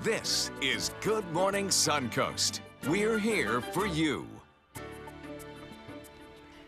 This is Good Morning Suncoast. We're here for you.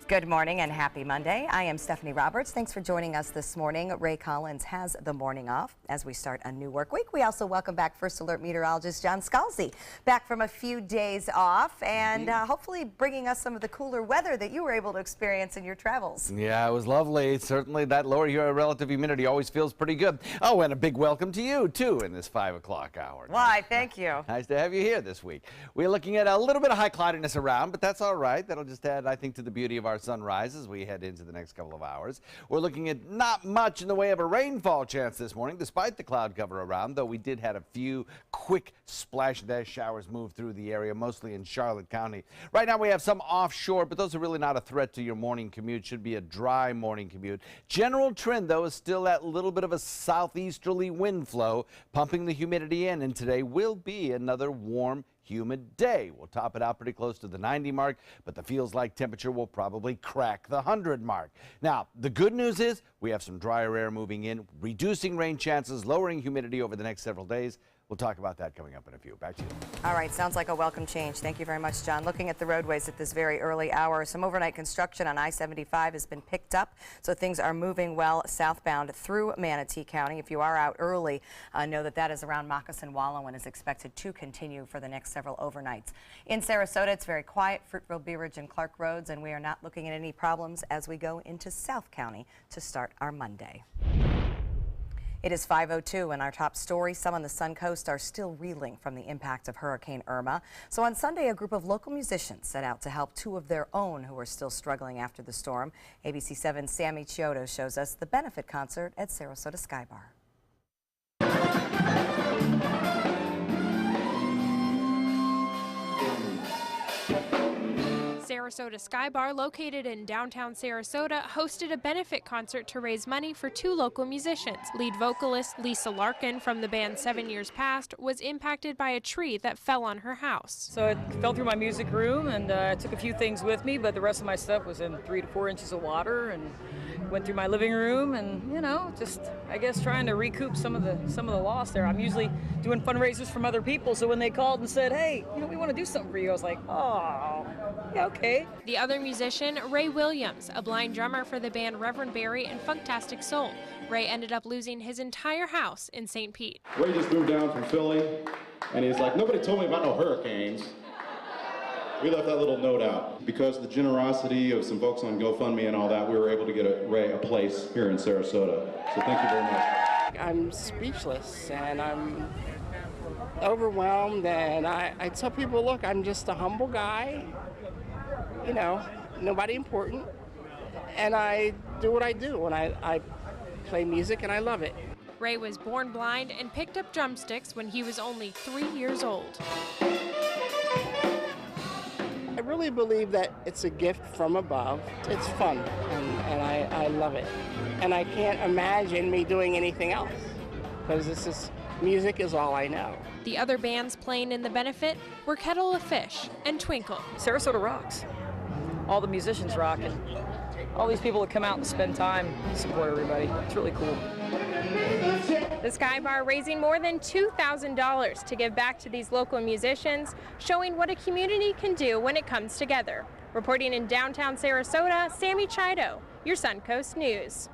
Good morning and happy Monday. I am Stephanie Roberts. Thanks for joining us this morning. Ray Collins has the morning off as we start a new work week. We also welcome back First Alert meteorologist John Scalzi, back from a few days off and hopefully bringing us some of the cooler weather that you were able to experience in your travels. Yeah, it was lovely. Certainly that lower relative humidity always feels pretty good. Oh, and a big welcome to you, too, in this 5 o'clock hour. Why, thank you. Nice to have you here this week. We're looking at a little bit of high cloudiness around, but that's all right. That'll just add, I think, to the beauty of our sunrise as we head into the next couple of hours. We're looking at not much in the way of a rainfall chance this morning, despite the cloud cover around, though we did have a few quick splash dash showers move through the area, mostly in Charlotte County. Right now we have some offshore, but those are really not a threat to your morning commute. Should be a dry morning commute. General trend, though, is still that little bit of a southeasterly wind flow pumping the humidity in, and today will be another warm, humid day. We'll top it out pretty close to the 90 mark, but the feels like temperature will probably crack the 100 mark. Now, the good news is we have some drier air moving in, reducing rain chances, lowering humidity over the next several days. We'll talk about that coming up in a few. Back to you. All right, sounds like a welcome change. Thank you very much, John. Looking at the roadways at this very early hour, some overnight construction on I-75 has been picked up, so things are moving well southbound through Manatee County. If you are out early, know that that is around Moccasin Wallow and is expected to continue for the next several overnights. In Sarasota, it's very quiet, Fruitville, Bee Ridge, and Clark Roads, and we are not looking at any problems as we go into South County to start our Monday. It is 5:02 and our top story. Some on the Suncoast are still reeling from the impact of Hurricane Irma. So on Sunday, a group of local musicians set out to help two of their own who are still struggling after the storm. ABC7's Sammy Chiodo shows us the benefit concert at Sarasota Sky Bar. Sarasota Sky Bar, located in downtown Sarasota, hosted a benefit concert to raise money for two local musicians. Lead vocalist Lisa Larkin from the band 7 Years Past was impacted by a tree that fell on her house. So it fell through my music room, and I took a few things with me, but the rest of my stuff was in 3 to 4 inches of water, and went through my living room, and just I guess trying to recoup some of the loss there. I'm usually doing fundraisers from other people, so when they called and said, hey, we want to do something for you, I was like, oh, yeah, okay. The other musician, Ray Williams, a blind drummer for the band Reverend Barry and Funktastic Soul. Ray ended up losing his entire house in St. Pete. Ray just moved down from Philly, and he's like, nobody told me about no hurricanes. We left that little note out. Because of the generosity of some folks on GoFundMe and all that, we were able to get Ray a place here in Sarasota. So thank you very much. I'm speechless, and I'm overwhelmed, and I tell people, look, I'm just a humble guy, nobody important, and I do what I do, and I play music, and I love it. Ray was born blind and picked up drumsticks when he was only 3 years old. I really believe that it's a gift from above. It's fun, and I love it. And I can't imagine me doing anything else, because music is all I know. The other bands playing in the benefit were Kettle of Fish and Twinkle. Sarasota rocks. All the musicians rock, and all these people that come out and spend time to support everybody. It's really cool. The Sky Bar raising more than $2,000 to give back to these local musicians, showing what a community can do when it comes together. Reporting in downtown Sarasota, Sammy Chiodo, your Suncoast News.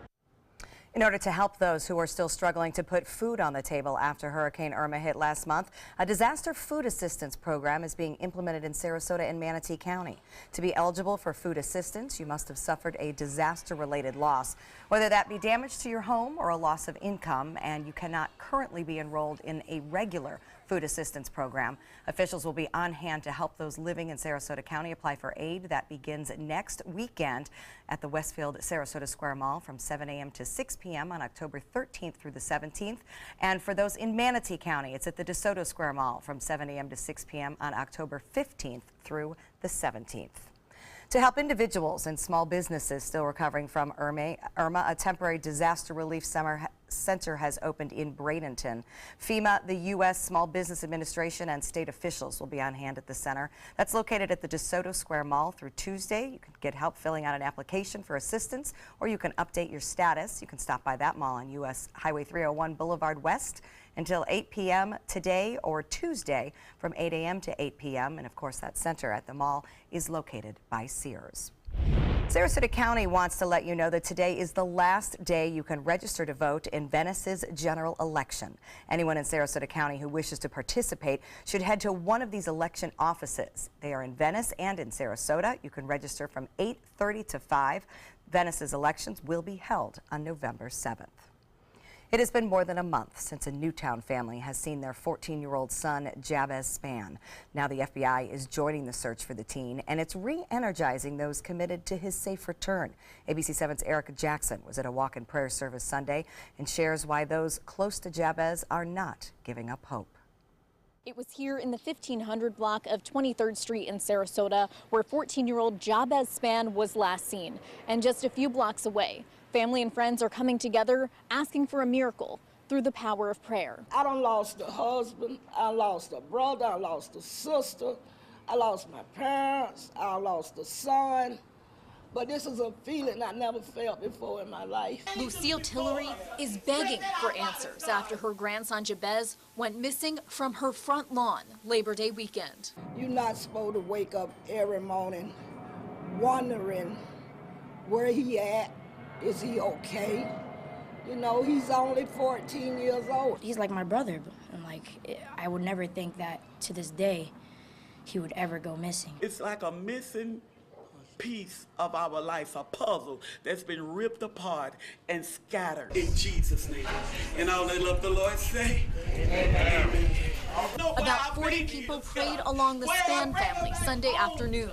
In order to help those who are still struggling to put food on the table after Hurricane Irma hit last month, a disaster food assistance program is being implemented in Sarasota and Manatee County. To be eligible for food assistance, you must have suffered a disaster-related loss, whether that be damage to your home or a loss of income, and you cannot currently be enrolled in a regular food assistance program. Officials will be on hand to help those living in Sarasota County apply for aid. That begins next weekend at the Westfield Sarasota Square Mall from 7 a.m. to 6 p.m. on October 13th through the 17th. And for those in Manatee County, it's at the DeSoto Square Mall from 7 a.m. to 6 p.m. on October 15th through the 17th. To help individuals and small businesses still recovering from Irma, a temporary disaster relief center has opened in Bradenton. FEMA, the U.S. Small Business Administration, and state officials will be on hand at the center. That's located at the DeSoto Square Mall through Tuesday. You can get help filling out an application for assistance, or you can update your status. You can stop by that mall on U.S. Highway 301 Boulevard West until 8 p.m. today or Tuesday from 8 a.m. to 8 p.m. And of course, that center at the mall is located by Sears. Sarasota County wants to let you know that today is the last day you can register to vote in Venice's general election. Anyone in Sarasota County who wishes to participate should head to one of these election offices. They are in Venice and in Sarasota. You can register from 8:30 to 5. Venice's elections will be held on November 7th. It has been more than a month since a Newtown family has seen their 14-year-old son, Jabez Spann. Now the FBI is joining the search for the teen, and it's re-energizing those committed to his safe return. ABC 7's Erica Jackson was at a walk-in prayer service Sunday and shares why those close to Jabez are not giving up hope. It was here in the 1500 block of 23rd Street in Sarasota where 14-year-old Jabez Spann was last seen. And just a few blocks away, family and friends are coming together asking for a miracle through the power of prayer. I done lost a husband, I lost a brother, I lost a sister, I lost my parents, I lost a son. But this is a feeling I never felt before in my life. Lucille Tillery is begging for answers after her grandson Jabez went missing from her front lawn Labor Day weekend. You're not supposed to wake up every morning wondering where he at, is he okay? You know, he's only 14 years old. He's like my brother, and I would never think that to this day he would ever go missing. It's like a missing piece of our life, a puzzle that's been ripped apart and scattered. In Jesus' name. And all they love the Lord say, Amen. About 40 people prayed along the Spann family Sunday afternoon.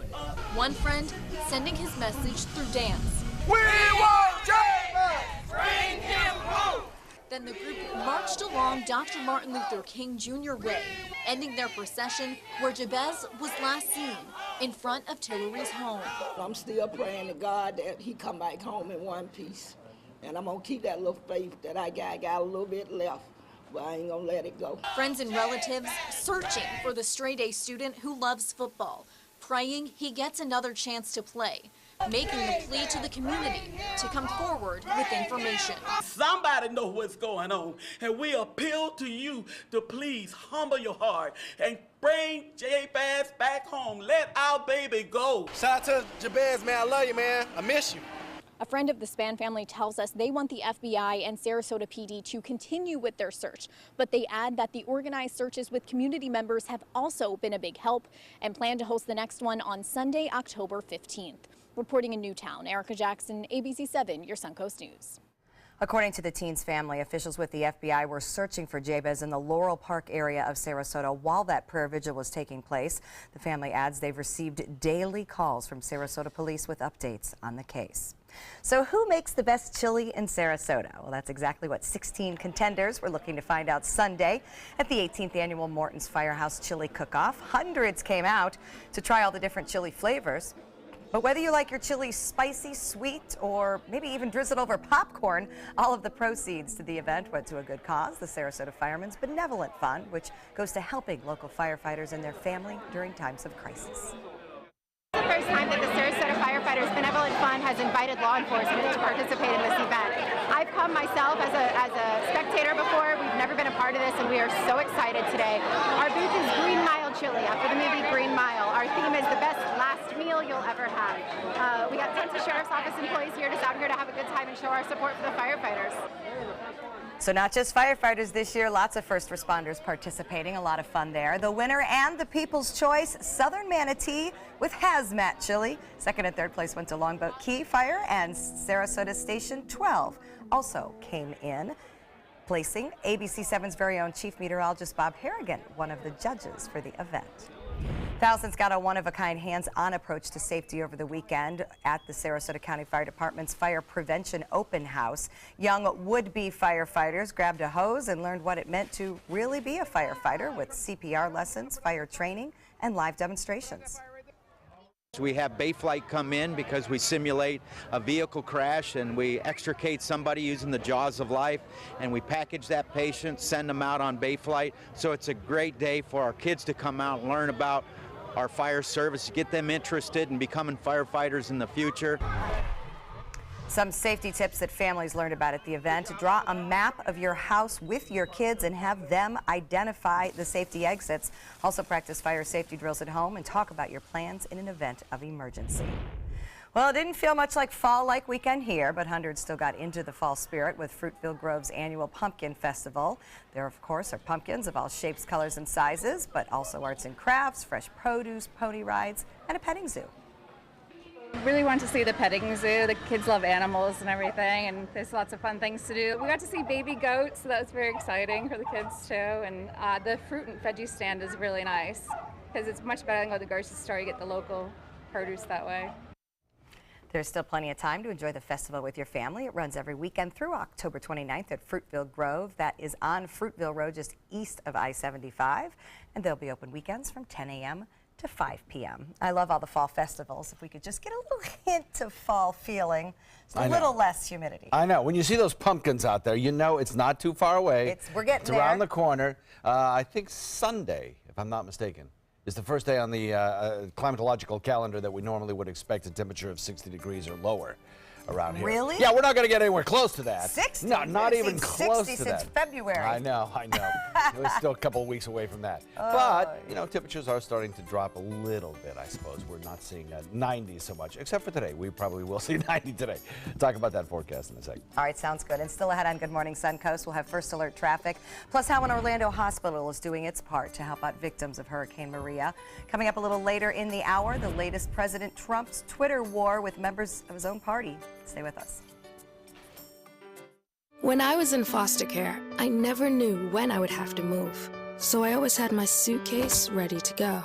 One friend sending his message through dance. We want Jabez! Bring him home! Then the group marched along Dr. Martin Luther King Jr. Way, ending their procession where Jabez was last seen, in front of Tillery's home. I'm still praying to God that he come back home in one piece. And I'm gonna keep that little faith that I got a little bit left, but I ain't gonna let it go. Friends and relatives searching for the straight-A student who loves football, praying he gets another chance to play, making the plea to the community to come forward with information. Somebody know what's going on, and we appeal to you to please humble your heart and bring Jabez back home. Let our baby go. Shout out to Jabez, man. I love you, man. I miss you. A friend of the Spann family tells us they want the FBI and Sarasota PD to continue with their search, but they add that the organized searches with community members have also been a big help and plan to host the next one on Sunday, October 15th. Reporting in Newtown, Erica Jackson, ABC 7, your Suncoast News. According to the teen's family, officials with the FBI were searching for Jabez in the Laurel Park area of Sarasota while that prayer vigil was taking place. The family adds they've received daily calls from Sarasota police with updates on the case. So who makes the best chili in Sarasota? Well, that's exactly what 16 contenders were looking to find out Sunday at the 18th annual Morton's Firehouse Chili Cook-Off. Hundreds came out to try all the different chili flavors. But whether you like your chili spicy, sweet, or maybe even drizzled over popcorn, all of the proceeds to the event went to a good cause, the Sarasota Firemen's Benevolent Fund, which goes to helping local firefighters and their family during times of crisis. It's the first time that the Sarasota Firefighters Benevolent Fund has invited law enforcement to participate in this event. I've come myself as a spectator before. We've never been a part of this, and we are so excited today. Our booth is Green Mile Chili, after the movie Green Mile. Our theme is the best last meal you'll ever have. We got tons of Sheriff's Office employees here just out here to have a good time and show our support for the firefighters. So not just firefighters this year, lots of first responders participating, a lot of fun there. The winner and the People's Choice Southern Manatee with Hazmat Chili. Second and third place went to Longboat Key Fire, and Sarasota Station 12 also came in, placing ABC 7's very own Chief Meteorologist Bob Harrigan, one of the judges for the event. Thousands got a one-of-a-kind hands-on approach to safety over the weekend at the Sarasota County Fire Department's Fire Prevention Open House. Young would-be firefighters grabbed a hose and learned what it meant to really be a firefighter with CPR lessons, fire training, and live demonstrations. We have Bayflight come in because we simulate a vehicle crash and we extricate somebody using the jaws of life, and we package that patient, send them out on Bayflight. So it's a great day for our kids to come out and learn about our fire service, get them interested in becoming firefighters in the future. Some safety tips that families learned about at the event: draw a map of your house with your kids and have them identify the safety exits. Also practice fire safety drills at home and talk about your plans in an event of emergency. Well, it didn't feel much like fall-like weekend here, but hundreds still got into the fall spirit with Fruitville Grove's annual Pumpkin Festival. There, of course, are pumpkins of all shapes, colors, and sizes, but also arts and crafts, fresh produce, pony rides, and a petting zoo. Really want to see the petting zoo. The kids love animals and everything, and there's lots of fun things to do. We got to see baby goats, so that was very exciting for the kids too. And the fruit and veggie stand is really nice because it's much better than go to the grocery store. You get the local produce that way. There's still plenty of time to enjoy the festival with your family. It runs every weekend through October 29th at Fruitville Grove. That is on Fruitville Road, just east of I-75, and they'll be open weekends from 10 a.m. to 5 p.m. I love all the fall festivals. If we could just get a little hint of fall feeling, just a little less humidity. I know. When you see those pumpkins out there, you know it's not too far away. We're getting It's around the corner. I think Sunday, if I'm not mistaken, is the first day on the climatological calendar that we normally would expect a temperature of 60 degrees or lower around here. Really? Yeah, we're not going to get anywhere close to that. 60? No, not even close 60 to that. since February. I know. We're still a couple of weeks away from that. But, you know, temperatures are starting to drop a little bit, I suppose. We're not seeing 90 so much, except for today. We probably will see 90 today. Talk about that forecast in a second. All right, sounds good. And still ahead on Good Morning Suncoast, we'll have first alert traffic, plus how an Orlando hospital is doing its part to help out victims of Hurricane Maria. Coming up a little later in the hour, the latest President Trump's Twitter war with members of his own party. Stay with us. When I was in foster care, I never knew when I would have to move, so I always had my suitcase ready to go.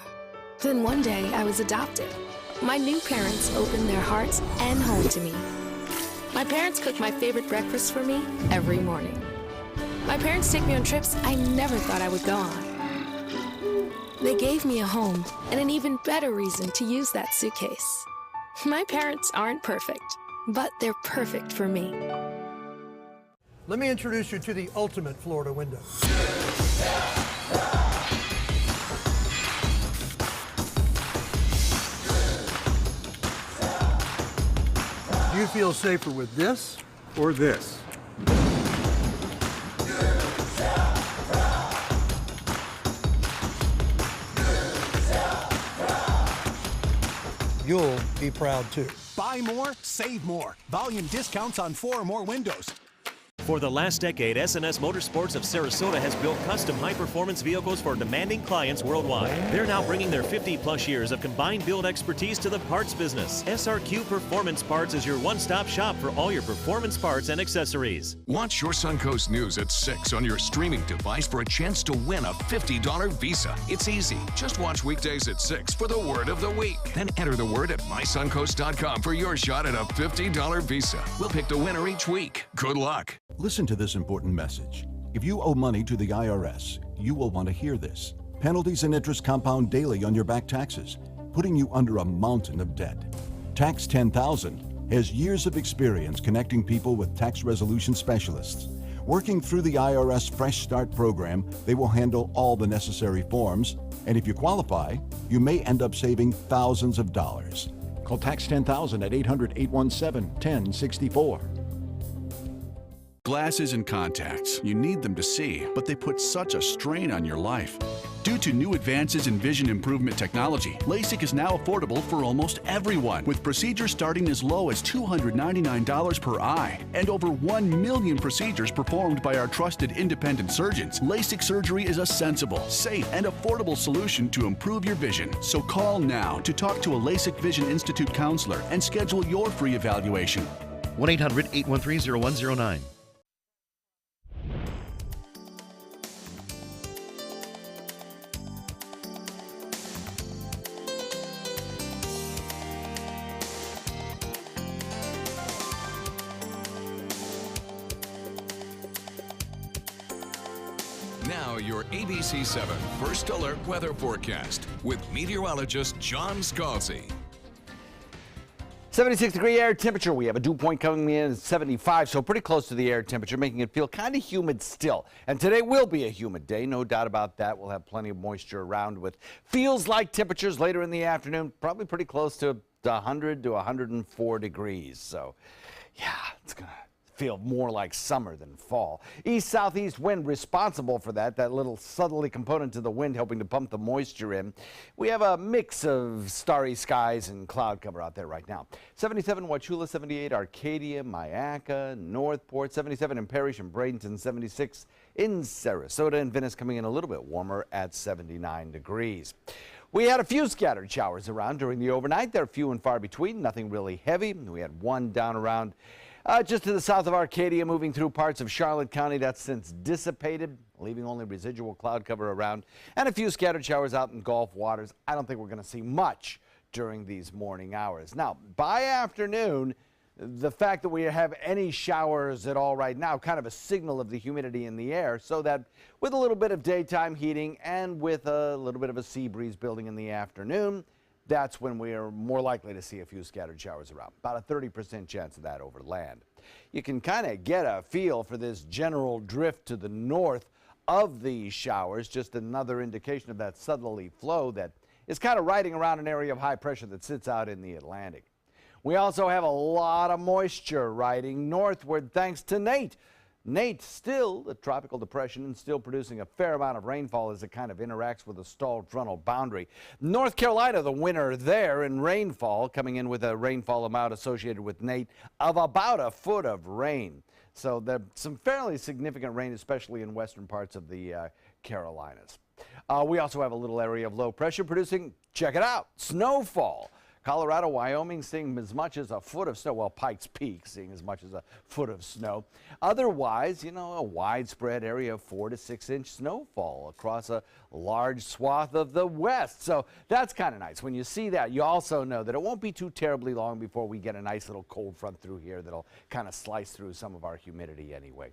Then one day, I was adopted. My new parents opened their hearts and home to me. My parents cook my favorite breakfast for me every morning. My parents take me on trips I never thought I would go on. They gave me a home and an even better reason to use that suitcase. My parents aren't perfect, but they're perfect for me. Let me introduce you to the ultimate Florida window. Do you feel safer with this or this? You'll be proud too. Buy more, save more. Volume discounts on 4 or more windows. For the last decade, S&S Motorsports of Sarasota has built custom high-performance vehicles for demanding clients worldwide. They're now bringing their 50-plus years of combined build expertise to the parts business. SRQ Performance Parts is your one-stop shop for all your performance parts and accessories. Watch your Suncoast News at 6 on your streaming device for a chance to win a $50 Visa. It's easy. Just watch weekdays at 6 for the word of the week. Then enter the word at mysuncoast.com for your shot at a $50 Visa. We'll pick the winner each week. Good luck. Listen to this important message. If you owe money to the IRS, you will want to hear this. Penalties and interest compound daily on your back taxes, putting you under a mountain of debt. Tax 10,000 has years of experience connecting people with tax resolution specialists. Working through the IRS Fresh Start program, they will handle all the necessary forms, and if you qualify, you may end up saving thousands of dollars. Call Tax 10,000 at 800-817-1064. Glasses and contacts. You need them to see, but they put such a strain on your life. Due to new advances in vision improvement technology, LASIK is now affordable for almost everyone, with procedures starting as low as $299 per eye. And over 1 million procedures performed by our trusted independent surgeons. LASIK surgery is a sensible, safe, and affordable solution to improve your vision. So call now to talk to a LASIK Vision Institute counselor and schedule your free evaluation. 1-800-813-0109. Now your ABC7 First Alert weather forecast with meteorologist John Scalzi. 76-degree air temperature. We have a dew point coming in at 75, so pretty close to the air temperature, making it feel kind of humid still. And today will be a humid day, no doubt about that. We'll have plenty of moisture around with feels like temperatures later in the afternoon, probably pretty close to 100 to 104 degrees. So, yeah, it's going to feel more like summer than fall. East-southeast wind responsible for that little southerly component to the wind helping to pump the moisture in. We have a mix of starry skies and cloud cover out there right now. 77 Wauchula, 78 Arcadia, Myakka, Northport, 77 in Parrish and Bradenton, 76 in Sarasota, and Venice coming in a little bit warmer at 79 degrees. We had a few scattered showers around during the overnight. They're few and far between, nothing really heavy. We had one down around just to the south of Arcadia, moving through parts of Charlotte County. That's since dissipated, leaving only residual cloud cover around, and a few scattered showers out in Gulf waters. I don't think we're going to see much during these morning hours. Now, by afternoon, the fact that we have any showers at all right now, kind of a signal of the humidity in the air, so that with a little bit of daytime heating and with a little bit of a sea breeze building in the afternoon, that's when we are more likely to see a few scattered showers around. About a 30% chance of that over land. You can kind of get a feel for this general drift to the north of these showers, just another indication of that southerly flow that is kind of riding around an area of high pressure that sits out in the Atlantic. We also have a lot of moisture riding northward thanks to Nate. Nate, still a tropical depression and still producing a fair amount of rainfall as it kind of interacts with a stalled frontal boundary. North Carolina, the winner there in rainfall, coming in with a rainfall amount associated with Nate of about a foot of rain. So there's some fairly significant rain, especially in western parts of the Carolinas. We also have a little area of low pressure producing, check it out, snowfall. Colorado, Wyoming seeing as much as a foot of snow. Well, Pikes Peak seeing as much as a foot of snow. Otherwise, you know, a widespread area of 4 to 6 inch snowfall across a large swath of the west. So that's kind of nice. When you see that, you also know that it won't be too terribly long before we get a nice little cold front through here that'll kind of slice through some of our humidity anyway.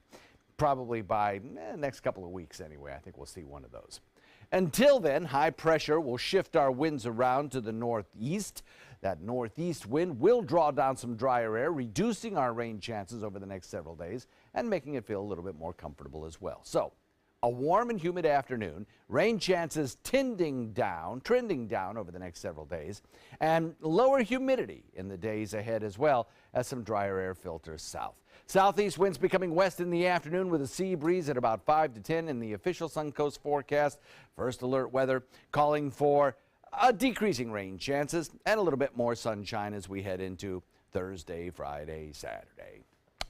Probably by next couple of weeks anyway. I think we'll see one of those. Until then, high pressure will shift our winds around to the northeast. That northeast wind will draw down some drier air, reducing our rain chances over the next several days and making it feel a little bit more comfortable as well. So, a warm and humid afternoon, rain chances trending down over the next several days, and lower humidity in the days ahead as well as some drier air filters south. Southeast winds becoming west in the afternoon with a sea breeze at about 5 to 10 in the official Suncoast forecast. First alert weather calling for decreasing rain chances and a little bit more sunshine as we head into Thursday, Friday, Saturday.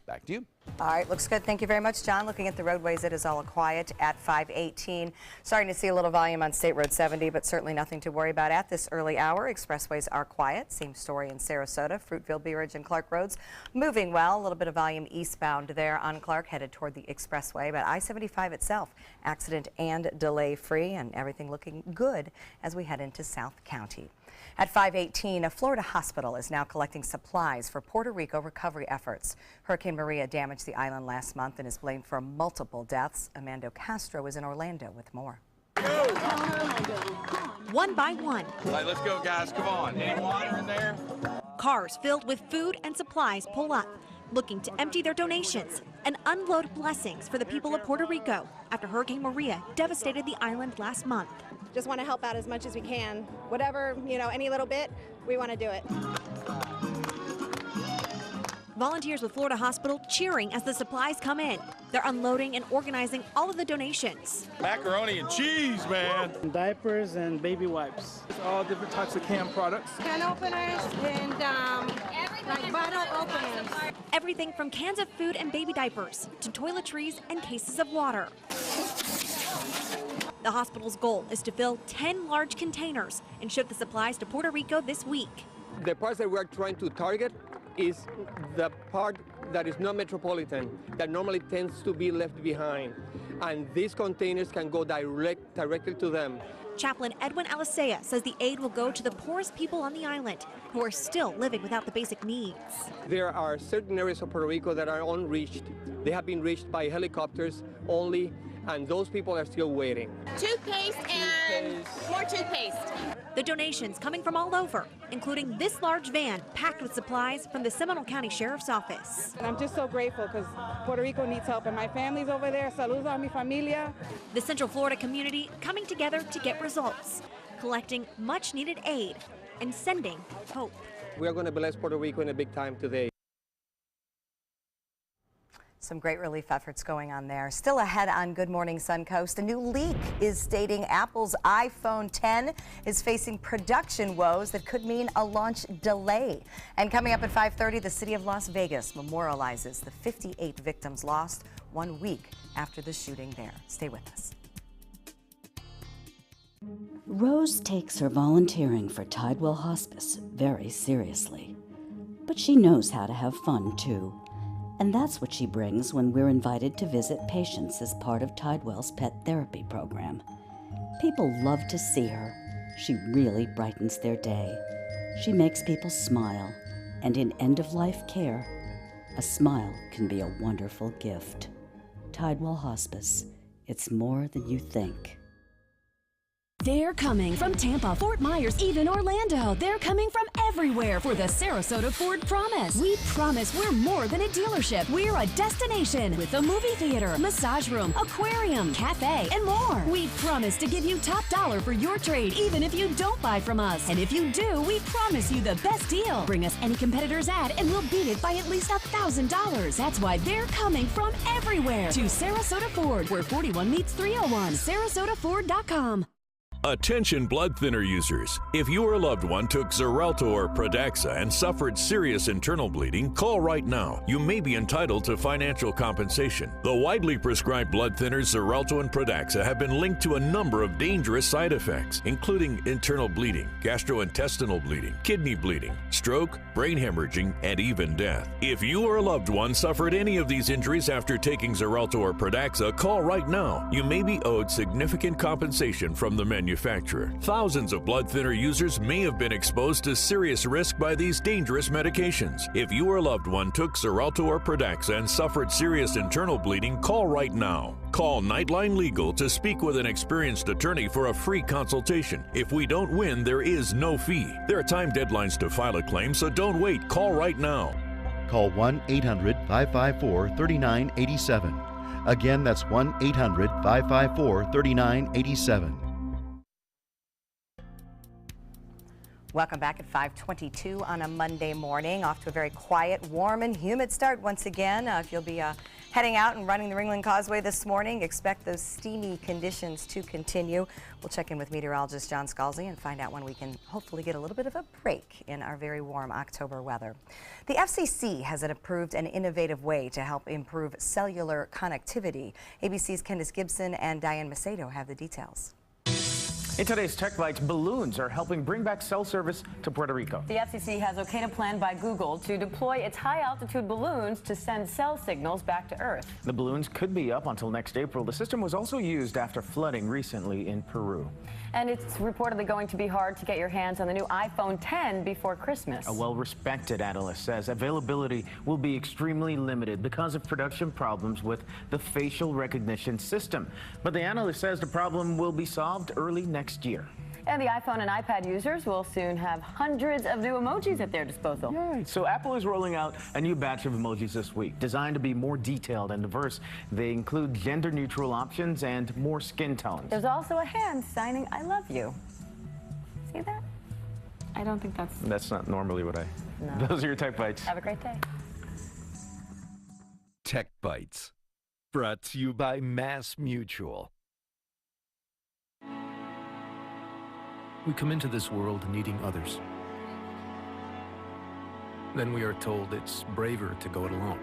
Back to you. All right, looks good. Thank you very much, John. Looking at the roadways, it is all quiet at 518. Starting to see a little volume on State Road 70, but certainly nothing to worry about at this early hour. Expressways are quiet. Same story in Sarasota. Fruitville, Bee Ridge, and Clark roads moving well. A little bit of volume eastbound there on Clark, headed toward the expressway. But I-75 itself, accident and delay free, and everything looking good as we head into South County. At 518, a Florida hospital is now collecting supplies for Puerto Rico recovery efforts. Hurricane Maria damaged the island last month and is blamed for multiple deaths. Amanda Castro is in Orlando with more. One by one. All right, let's go, guys. Come on. Any water in there? Cars filled with food and supplies pull up, looking to empty their donations and unload blessings for the people of Puerto Rico after Hurricane Maria devastated the island last month. Just want to help out as much as we can. Whatever, any little bit, we want to do it. Volunteers with Florida Hospital cheering as the supplies come in. They're unloading and organizing all of the donations. Macaroni and cheese, man. Diapers and baby wipes. All different types of canned products. Can openers and like bottle openers. Everything from cans of food and baby diapers to toiletries and cases of water. The hospital's goal is to fill 10 large containers and ship the supplies to Puerto Rico this week. The parts that we're trying to target is the part that is not metropolitan, that normally tends to be left behind. And these containers can go directly to them. Chaplain Edwin Alicea says the aid will go to the poorest people on the island who are still living without the basic needs. There are certain areas of Puerto Rico that are unreached. They have been reached by helicopters only, and those people are still waiting. Toothpaste and more toothpaste. The donations coming from all over, including this large van packed with supplies from the Seminole County Sheriff's Office. And I'm just so grateful because Puerto Rico needs help and my family's over there. Saludos a mi familia. The Central Florida community coming together to get results, collecting much needed aid and sending hope. We are going to bless Puerto Rico in a big time today. Some great relief efforts going on there. Still ahead on Good Morning Suncoast, a new leak is stating Apple's iPhone 10 is facing production woes that could mean a launch delay. And coming up at 5:30, the city of Las Vegas memorializes the 58 victims lost 1 week after the shooting there. Stay with us. Rose takes her volunteering for Tidewell Hospice very seriously. But she knows how to have fun, too. And that's what she brings when we're invited to visit patients as part of Tidewell's pet therapy program. People love to see her. She really brightens their day. She makes people smile. And in end-of-life care, a smile can be a wonderful gift. Tidewell Hospice. It's more than you think. They're coming from Tampa, Fort Myers, even Orlando. They're coming from everywhere for the Sarasota Ford Promise. We promise we're more than a dealership. We're a destination with a movie theater, massage room, aquarium, cafe, and more. We promise to give you top dollar for your trade, even if you don't buy from us. And if you do, we promise you the best deal. Bring us any competitor's ad and we'll beat it by at least $1,000. That's why they're coming from everywhere to Sarasota Ford, where 41 meets 301. SarasotaFord.com. Attention blood thinner users. If your loved one took Xarelto or Pradaxa and suffered serious internal bleeding, call right now. You may be entitled to financial compensation. The widely prescribed blood thinners Xarelto and Pradaxa have been linked to a number of dangerous side effects, including internal bleeding, gastrointestinal bleeding, kidney bleeding, stroke, brain hemorrhaging, and even death. If you or a loved one suffered any of these injuries after taking Xarelto or Pradaxa, call right now. You may be owed significant compensation from the manufacturer. Thousands of blood thinner users may have been exposed to serious risk by these dangerous medications. If you or a loved one took Xarelto or Pradaxa and suffered serious internal bleeding, call right now. Call Nightline Legal to speak with an experienced attorney for a free consultation. If we don't win, there is no fee. There are time deadlines to file a claim, so don't wait. Call right now. Call 1-800-554-3987. Again, that's 1-800-554-3987. Welcome back at 5:22 on a Monday morning. Off to a very quiet, warm, and humid start once again. If you'll be heading out and running the Ringling Causeway this morning, expect those steamy conditions to continue. We'll check in with meteorologist John Scalzi and find out when we can hopefully get a little bit of a break in our very warm October weather. The FCC has approved an innovative way to help improve cellular connectivity. ABC's Candace Gibson and Diane Macedo have the details. In today's Tech Bites, balloons are helping bring back cell service to Puerto Rico. The FCC has okayed a plan by Google to deploy its high-altitude balloons to send cell signals back to Earth. The balloons could be up until next April. The system was also used after flooding recently in Peru. And it's reportedly going to be hard to get your hands on the new iPhone 10 before Christmas. A well-respected analyst says availability will be extremely limited because of production problems with the facial recognition system. But the analyst says the problem will be solved early next year. And the iPhone and iPad users will soon have hundreds of new emojis at their disposal. Yay. So Apple is rolling out a new batch of emojis this week, designed to be more detailed and diverse. They include gender-neutral options and more skin tones. There's also a hand signing I love you. See that? I don't think that's... That's not normally what I... No. Those are your Tech Bites. Have a great day. Tech Bites, brought to you by Mass Mutual. We come into this world needing others. Then we are told it's braver to go it alone.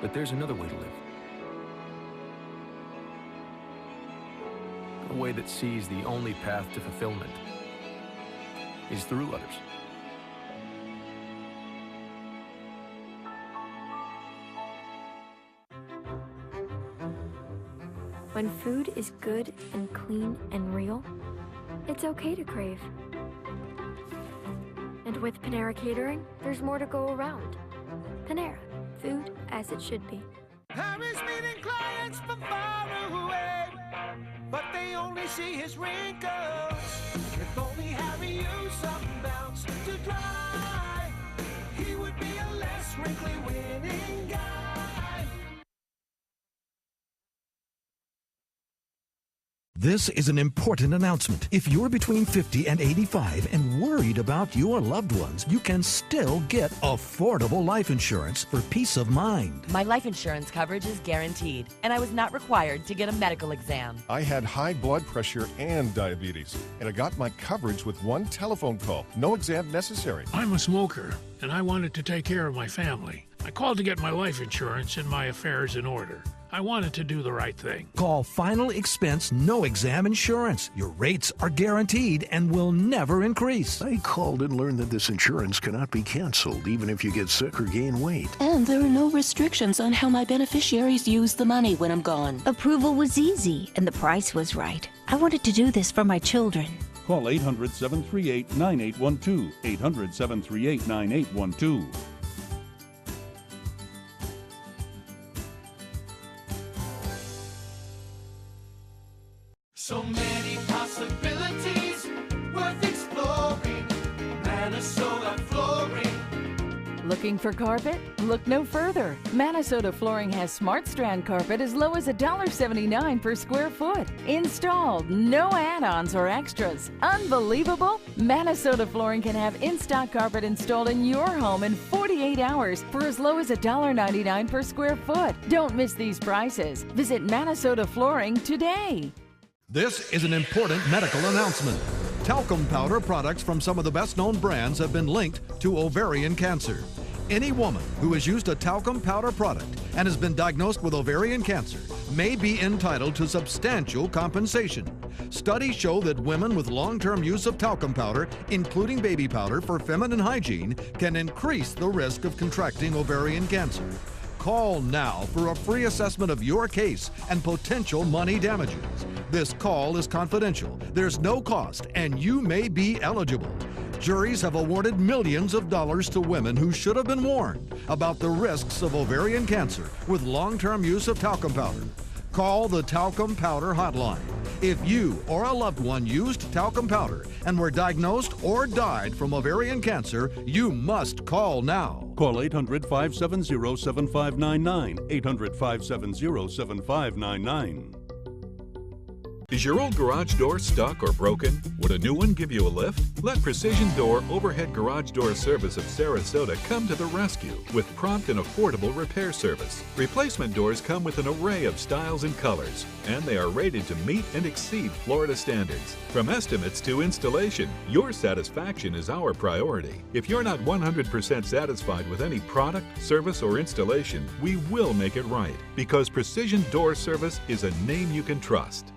But there's another way to live. A way that sees the only path to fulfillment is through others. When food is good and clean and real, it's okay to crave. And with Panera Catering, there's more to go around. Panera, food as it should be. Harry's meeting clients from far away, but they only see his wrinkles. If only Harry used some bounce to dry, he would be a less wrinkly winning guy. This is an important announcement. If you're between 50 and 85 and worried about your loved ones, you can still get affordable life insurance for peace of mind. My life insurance coverage is guaranteed, and I was not required to get a medical exam. I had high blood pressure and diabetes, and I got my coverage with one telephone call. No exam necessary. I'm a smoker, and I wanted to take care of my family. I called to get my life insurance and my affairs in order. I wanted to do the right thing. Call Final Expense No Exam Insurance. Your rates are guaranteed and will never increase. I called and learned that this insurance cannot be canceled even if you get sick or gain weight. And there are no restrictions on how my beneficiaries use the money when I'm gone. Approval was easy and the price was right. I wanted to do this for my children. Call 800-738-9812. 800-738-9812. So many possibilities worth exploring. Minnesota Flooring. Looking for carpet? Look no further. Minnesota Flooring has Smart Strand carpet as low as $1.79 per square foot. Installed, no add-ons or extras. Unbelievable? Minnesota Flooring can have in-stock carpet installed in your home in 48 hours for as low as $1.99 per square foot. Don't miss these prices. Visit Minnesota Flooring today. This is an important medical announcement. Talcum powder products from some of the best-known brands have been linked to ovarian cancer. Any woman who has used a talcum powder product and has been diagnosed with ovarian cancer may be entitled to substantial compensation. Studies show that women with long-term use of talcum powder, including baby powder for feminine hygiene, can increase the risk of contracting ovarian cancer. Call now for a free assessment of your case and potential money damages. This call is confidential. There's no cost, and you may be eligible. Juries have awarded millions of dollars to women who should have been warned about the risks of ovarian cancer with long-term use of talcum powder. Call the Talcum Powder Hotline. If you or a loved one used talcum powder and were diagnosed or died from ovarian cancer, you must call now. Call 800-570-7599. 800-570-7599. Is your old garage door stuck or broken? Would a new one give you a lift? Let Precision Door Overhead Garage Door Service of Sarasota come to the rescue with prompt and affordable repair service. Replacement doors come with an array of styles and colors, and they are rated to meet and exceed Florida standards. From estimates to installation, your satisfaction is our priority. If you're not 100% satisfied with any product, service, or installation, we will make it right, because Precision Door Service is a name you can trust.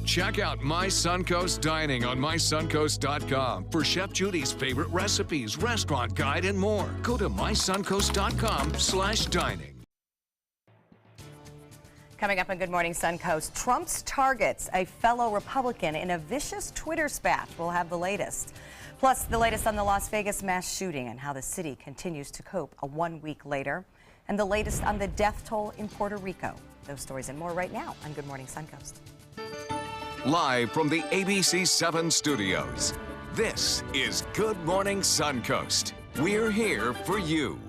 Check out My Suncoast Dining on mysuncoast.com for Chef Judy's favorite recipes, restaurant guide, and more. Go to mysuncoast.com/dining. Coming up on Good Morning Suncoast, Trump's targets a fellow Republican in a vicious Twitter spat. We'll have the latest. Plus, the latest on the Las Vegas mass shooting and how the city continues to cope 1 week later. And the latest on the death toll in Puerto Rico. Those stories and more right now on Good Morning Suncoast. Live from the ABC 7 studios, this is Good Morning Suncoast. We're here for you.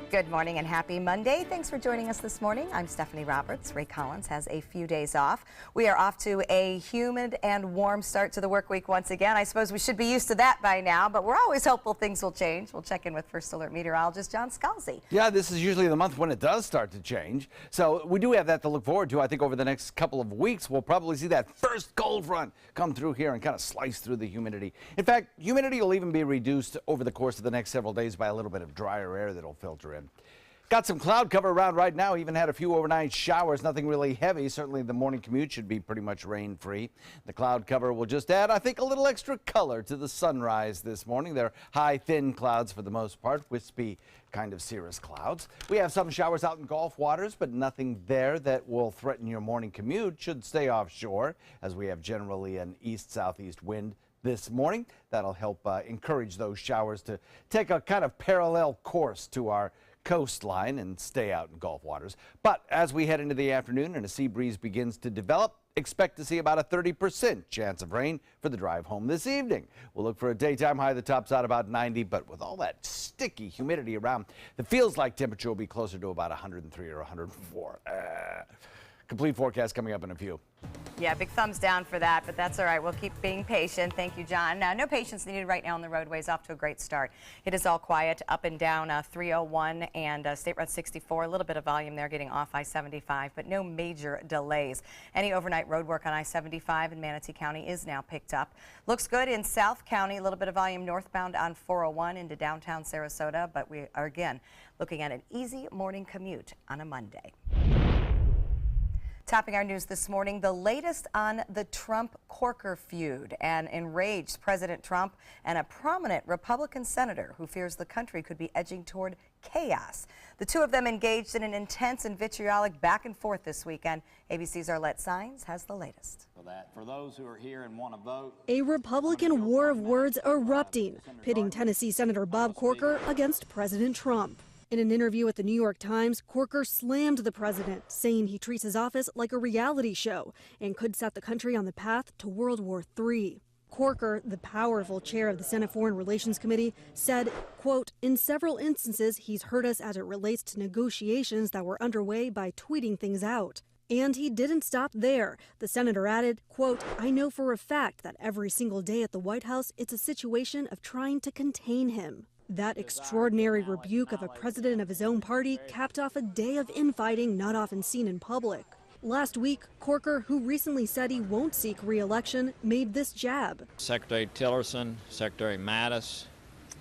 Good morning and happy Monday. Thanks for joining us this morning. I'm Stephanie Roberts. Ray Collins has a few days off. We are off to a humid and warm start to the work week once again. I suppose we should be used to that by now, but we're always hopeful things will change. We'll check in with First Alert meteorologist John Scalzi. Yeah, this is usually the month when it does start to change. So we do have that to look forward to. I think over the next couple of weeks, we'll probably see that first cold front come through here and kind of slice through the humidity. In fact, humidity will even be reduced over the course of the next several days by a little bit of drier air that'll filter in. Got some cloud cover around right now, even had a few overnight showers, nothing really heavy. Certainly the morning commute should be pretty much rain-free. The cloud cover will just add, I think, a little extra color to the sunrise this morning. They're high, thin clouds for the most part, wispy, kind of cirrus clouds. We have some showers out in Gulf waters, but nothing there that will threaten your morning commute. Should stay offshore, as we have generally an east-southeast wind this morning. That'll help encourage those showers to take a kind of parallel course to our coastline and stay out in Gulf waters. But as we head into the afternoon and a sea breeze begins to develop, expect to see about a 30% chance of rain for the drive home this evening. We'll look for a daytime high that tops out about 90, but with all that sticky humidity around, the feels like temperature will be closer to about 103 or 104. Complete forecast coming up in a few. Yeah, big thumbs down for that, but that's all right. We'll keep being patient. Thank you, John. No patience needed right now on the roadways. Off to a great start. It is all quiet up and down 301 and State Road 64. A little bit of volume there getting off I-75, but no major delays. Any overnight road work on I-75 in Manatee County is now picked up. Looks good in South County. A little bit of volume northbound on 401 into downtown Sarasota, but we are again looking at an easy morning commute on a Monday. Topping our news this morning, the latest on the Trump-Corker feud, and enraged President Trump and a prominent Republican senator who fears the country could be edging toward chaos. The two of them engaged in an intense and vitriolic back and forth this weekend. ABC's Arlette Saenz has the latest. For those who are here and want to vote. A Republican war of words erupting, pitting Tennessee Senator Bob Corker against President Trump. In an interview with the New York Times, Corker slammed the president, saying he treats his office like a reality show and could set the country on the path to World War III. Corker, the powerful chair of the Senate Foreign Relations Committee, said, quote, in several instances, he's hurt us as it relates to negotiations that were underway by tweeting things out. And he didn't stop there. The senator added, quote, I know for a fact that every single day at the White House, it's a situation of trying to contain him. That extraordinary rebuke of a president of his own party capped off a day of infighting not often seen in public. Last week, Corker, who recently said he won't seek re-election, made this jab. Secretary Tillerson, Secretary Mattis,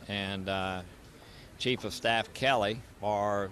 and Chief of Staff Kelly are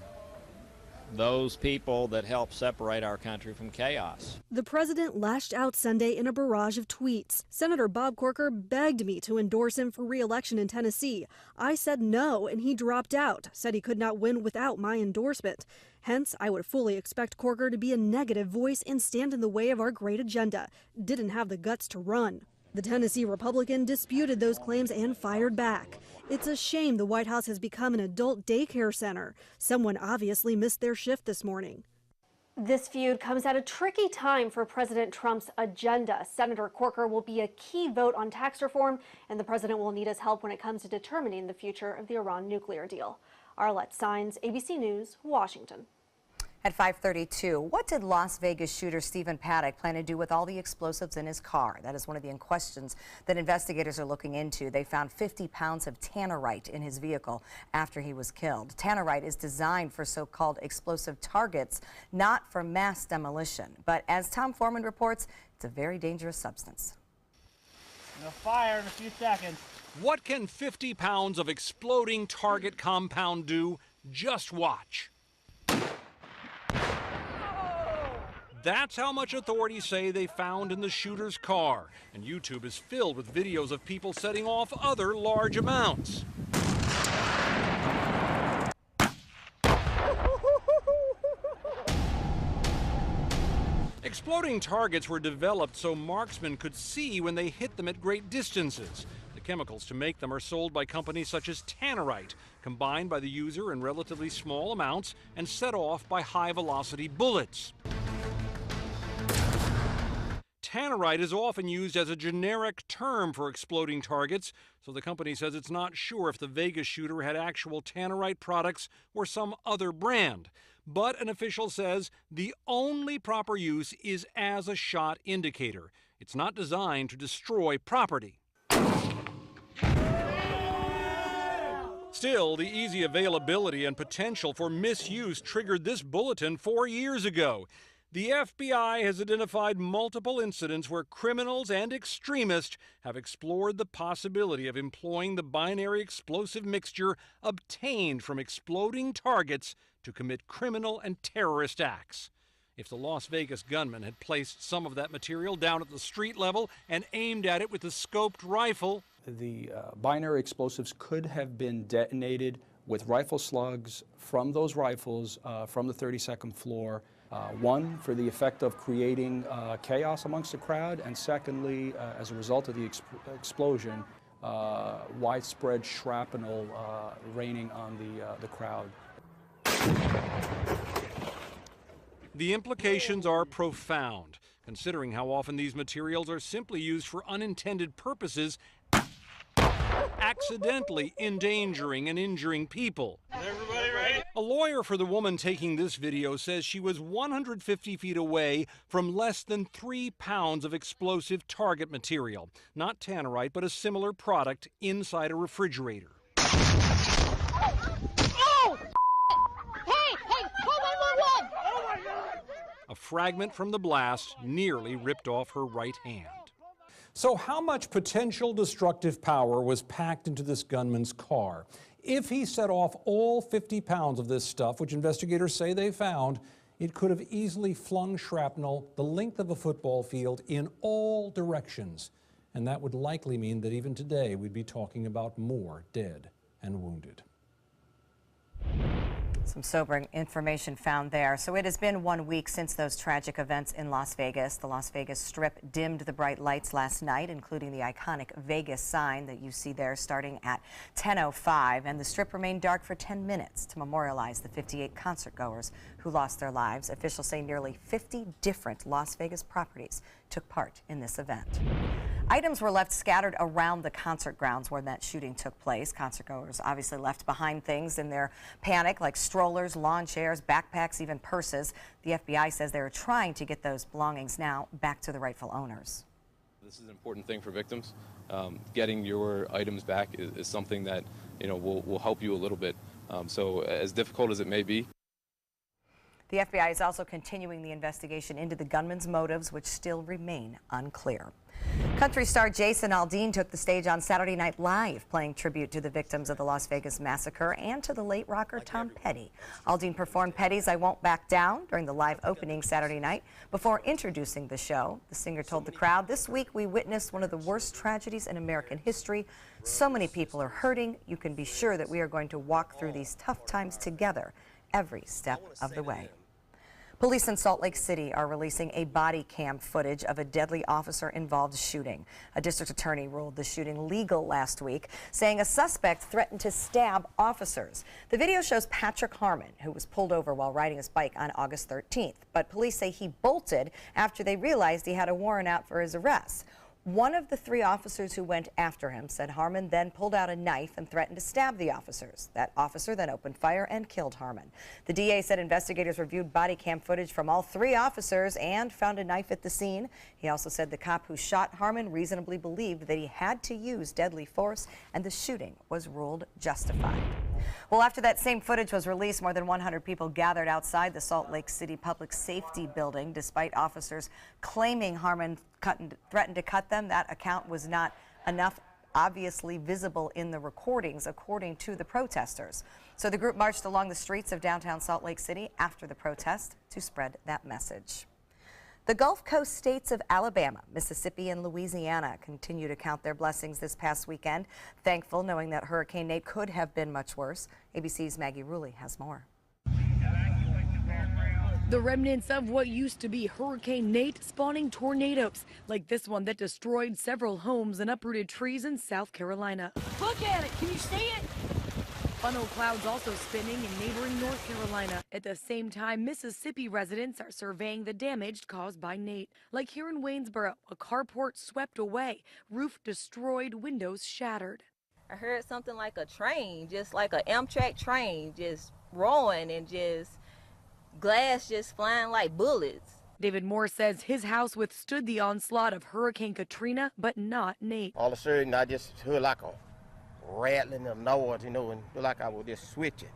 those people that help separate our country from chaos. The president lashed out Sunday in a barrage of tweets. Senator Bob Corker begged me to endorse him for re-election in Tennessee. I said no, and he dropped out, said he could not win without my endorsement. Hence, I would fully expect Corker to be a negative voice and stand in the way of our great agenda. Didn't have the guts to run. The Tennessee Republican disputed those claims and fired back. It's a shame the White House has become an adult daycare center. Someone obviously missed their shift this morning. This feud comes at a tricky time for President Trump's agenda. Senator Corker will be a key vote on tax reform, and the president will need his help when it comes to determining the future of the Iran nuclear deal. Arlette Saenz, ABC News, Washington. At 5:32, what did Las Vegas shooter Stephen Paddock plan to do with all the explosives in his car? That is one of the questions that investigators are looking into. They found 50 pounds of tannerite in his vehicle after he was killed. Tannerite is designed for so-called explosive targets, not for mass demolition. But as Tom Foreman reports, it's a very dangerous substance. It'll fire in a few seconds. What can 50 pounds of exploding target compound do? Just watch. That's how much authorities say they found in the shooter's car. And YouTube is filled with videos of people setting off other large amounts. Exploding targets were developed so marksmen could see when they hit them at great distances. The chemicals to make them are sold by companies such as Tannerite, combined by the user in relatively small amounts and set off by high-velocity bullets. Tannerite is often used as a generic term for exploding targets, so the company says it's not sure if the Vegas shooter had actual Tannerite products or some other brand. But an official says the only proper use is as a shot indicator. It's not designed to destroy property. Still, the easy availability and potential for misuse triggered this bulletin 4 years ago. The FBI has identified multiple incidents where criminals and extremists have explored the possibility of employing the binary explosive mixture obtained from exploding targets to commit criminal and terrorist acts. If the Las Vegas gunman had placed some of that material down at the street level and aimed at it with a scoped rifle, the binary explosives could have been detonated with rifle slugs from those rifles from the 32nd floor. One, for the effect of creating chaos amongst the crowd, and secondly, as a result of the explosion, widespread shrapnel raining on the crowd. The implications are profound, considering how often these materials are simply used for unintended purposes, accidentally endangering and injuring people. Everybody ready? A lawyer for the woman taking this video says she was 150 feet away from less than 3 pounds of explosive target material. Not tannerite, but a similar product inside a refrigerator. Oh! Hey, call 911! Oh my God! A fragment from the blast nearly ripped off her right hand. So how much potential destructive power was packed into this gunman's car? If he set off all 50 pounds of this stuff, which investigators say they found, it could have easily flung shrapnel the length of a football field in all directions. And that would likely mean that even today we'd be talking about more dead and wounded. Some sobering information found there. So it has been 1 week since those tragic events in Las Vegas. The Las Vegas Strip dimmed the bright lights last night, including the iconic Vegas sign that you see there starting at 10:05. And the Strip remained dark for 10 minutes to memorialize the 58 concertgoers who lost their lives. Officials say nearly 50 different Las Vegas properties took part in this event. Items were left scattered around the concert grounds where that shooting took place. Concertgoers obviously left behind things in their panic, like strollers, lawn chairs, backpacks, even purses. The FBI says they are trying to get those belongings now back to the rightful owners. This is an important thing for victims. Getting your items back is something that, you know, will help you a little bit. So as difficult as it may be. The FBI is also continuing the investigation into the gunman's motives, which still remain unclear. Country star Jason Aldean took the stage on Saturday Night Live, playing tribute to the victims of the Las Vegas massacre and to the late rocker Tom Petty. Aldean performed Petty's I Won't Back Down during the live opening Saturday night. Before introducing the show, the singer told the crowd, "This week we witnessed one of the worst tragedies in American history. So many people are hurting. You can be sure that we are going to walk through these tough times together every step of the way." Police in Salt Lake City are releasing a body cam footage of a deadly officer-involved shooting. A district attorney ruled the shooting legal last week, saying a suspect threatened to stab officers. The video shows Patrick Harmon, who was pulled over while riding his bike on August 13th. But police say he bolted after they realized he had a warrant out for his arrest. One of the 3 officers who went after him said Harmon then pulled out a knife and threatened to stab the officers. That officer then opened fire and killed Harmon. The DA said investigators reviewed body cam footage from all 3 officers and found a knife at the scene. He also said the cop who shot Harmon reasonably believed that he had to use deadly force, and the shooting was ruled justified. Well, after that same footage was released, more than 100 people gathered outside the Salt Lake City Public Safety Building. Despite officers claiming Harmon threatened to cut them, that account was not enough obviously visible in the recordings, according to the protesters. So the group marched along the streets of downtown Salt Lake City after the protest to spread that message. The Gulf Coast states of Alabama, Mississippi, and Louisiana continue to count their blessings this past weekend, thankful knowing that Hurricane Nate could have been much worse. ABC's Maggie Rulli has more. The remnants of what used to be Hurricane Nate spawning tornadoes, like this one that destroyed several homes and uprooted trees in South Carolina. Look at it! Can you see it? Funnel clouds also spinning in neighboring North Carolina. At the same time, Mississippi residents are surveying the damage caused by Nate. Like here in Waynesboro, a carport swept away, roof destroyed, windows shattered. I heard something like a train, just like an Amtrak train, just roaring and just glass just flying like bullets. David Moore says his house withstood the onslaught of Hurricane Katrina, but not Nate. All of a sudden, I just heard like a rattling of noise, you know, and feel like I was just switching.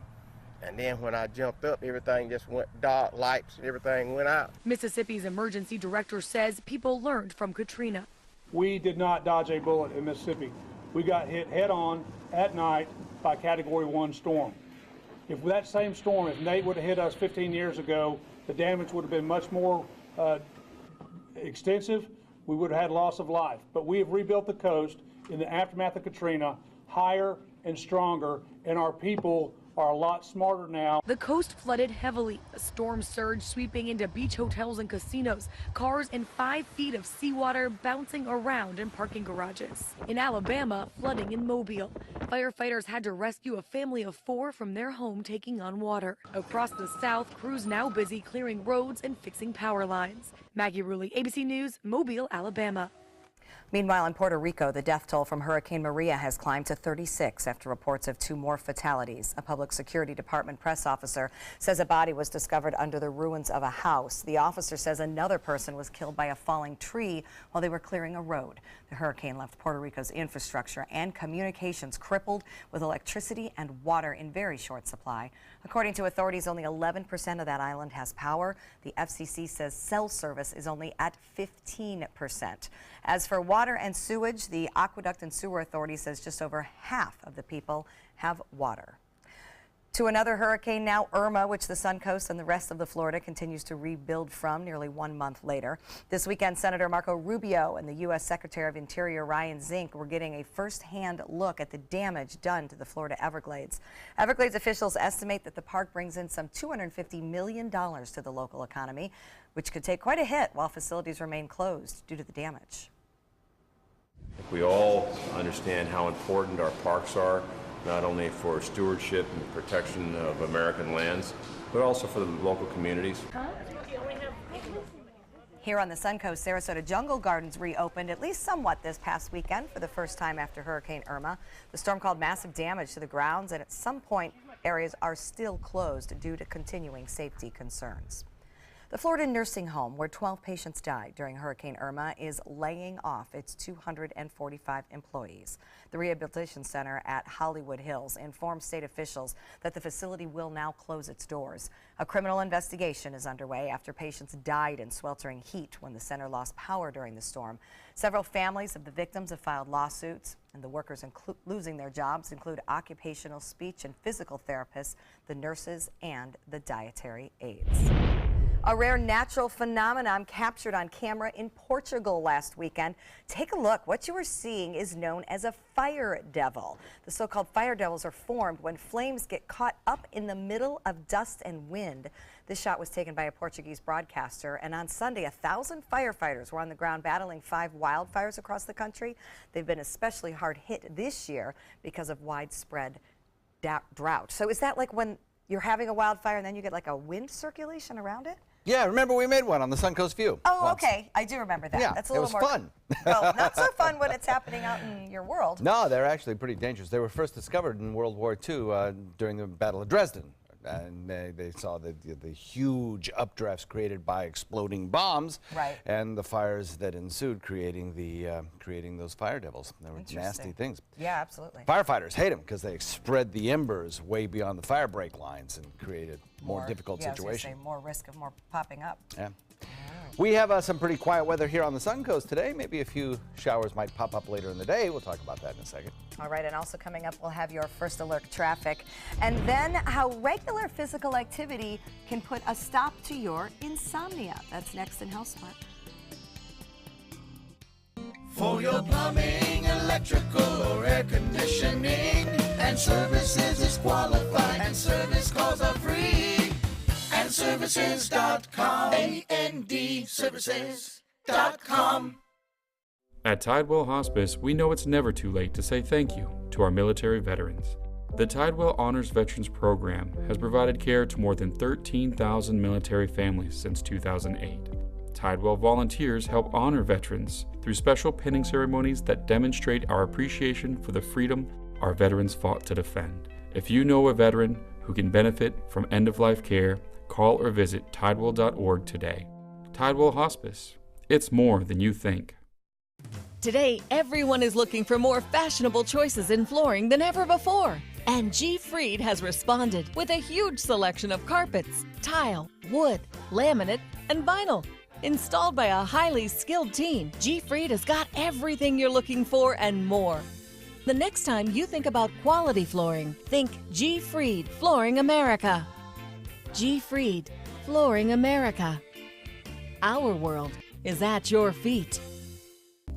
And then when I jumped up, everything just went dark, lights, and everything went out. Mississippi's emergency director says people learned from Katrina. We did not dodge a bullet in Mississippi. We got hit head on at night by Category 1 storm. If that same storm, if Nate would have hit us 15 years ago, the damage would have been much more extensive. We would have had loss of life. But we have rebuilt the coast in the aftermath of Katrina higher and stronger, and our people are a lot smarter now. The coast flooded heavily. A storm surge sweeping into beach hotels and casinos. Cars in 5 feet of seawater bouncing around in parking garages. In Alabama, flooding in Mobile. Firefighters had to rescue a family of 4 from their home taking on water. Across the South, crews now busy clearing roads and fixing power lines. Maggie Rulli, ABC News, Mobile, Alabama. Meanwhile, in Puerto Rico, the death toll from Hurricane Maria has climbed to 36 after reports of 2 more fatalities. A public security department press officer says a body was discovered under the ruins of a house. The officer says another person was killed by a falling tree while they were clearing a road. The hurricane left Puerto Rico's infrastructure and communications crippled, with electricity and water in very short supply. According to authorities, only 11% of that island has power. The FCC says cell service is only at 15%. As for water and sewage, the Aqueduct and Sewer Authority says just over half of the people have water. To another hurricane now, Irma, which the Suncoast and the rest of the Florida continues to rebuild from nearly 1 month later. This weekend, Senator Marco Rubio and the U.S. Secretary of Interior Ryan Zink were getting a first-hand look at the damage done to the Florida Everglades. Everglades officials estimate that the park brings in some $250 million to the local economy, which could take quite a hit while facilities remain closed due to the damage. We all understand how important our parks are, not only for stewardship and protection of American lands, but also for the local communities. Here on the Suncoast, Sarasota Jungle Gardens reopened at least somewhat this past weekend for the first time after Hurricane Irma. The storm caused massive damage to the grounds, and at some point, areas are still closed due to continuing safety concerns. The Florida nursing home, where 12 patients died during Hurricane Irma, is laying off its 245 employees. The rehabilitation center at Hollywood Hills informed state officials that the facility will now close its doors. A criminal investigation is underway after patients died in sweltering heat when the center lost power during the storm. Several families of the victims have filed lawsuits, and the workers losing their jobs include occupational, speech, and physical therapists, the nurses, and the dietary aides. A rare natural phenomenon captured on camera in Portugal last weekend. Take a look. What you are seeing is known as a fire devil. The so-called fire devils are formed when flames get caught up in the middle of dust and wind. This shot was taken by a Portuguese broadcaster, and on Sunday, 1,000 firefighters were on the ground battling 5 wildfires across the country. They've been especially hard hit this year because of widespread drought. So is that like when you're having a wildfire and then you get like a wind circulation around it? Yeah, remember we made one on the Suncoast View. Oh, once. okay. I do remember that. Yeah, that's a little more fun. Well, not so fun when it's happening out in your world. No, they're actually pretty dangerous. They were first discovered in World War II during the Battle of Dresden. And they saw the huge updrafts created by exploding bombs, right, and the fires that ensued, creating those fire devils. They were nasty things. Yeah, absolutely. Firefighters hate them because they spread the embers way beyond the fire break lines and created more difficult situation. I was gonna say more risk of more popping up. Yeah. We have some pretty quiet weather here on the Suncoast today. Maybe a few showers might pop up later in the day. We'll talk about that in a second. All right, and also coming up, we'll have your first alert traffic. And then how regular physical activity can put a stop to your insomnia. That's next in Health Smart. For your plumbing, electrical, or air conditioning, and services is qualified, and service calls are free. AndServices.com. AndServices.com. At Tidewell Hospice, we know it's never too late to say thank you to our military veterans. The Tidewell Honors Veterans Program has provided care to more than 13,000 military families since 2008. Tidewell volunteers help honor veterans through special pinning ceremonies that demonstrate our appreciation for the freedom our veterans fought to defend. If you know a veteran who can benefit from end-of-life care, call or visit Tidewell.org today. Tidewell Hospice. It's more than you think. Today, everyone is looking for more fashionable choices in flooring than ever before. And G. Fried has responded with a huge selection of carpets, tile, wood, laminate, and vinyl. Installed by a highly skilled team, G. Fried has got everything you're looking for and more. The next time you think about quality flooring, think G. Fried Flooring America. G. Fried Flooring America. Our world is at your feet.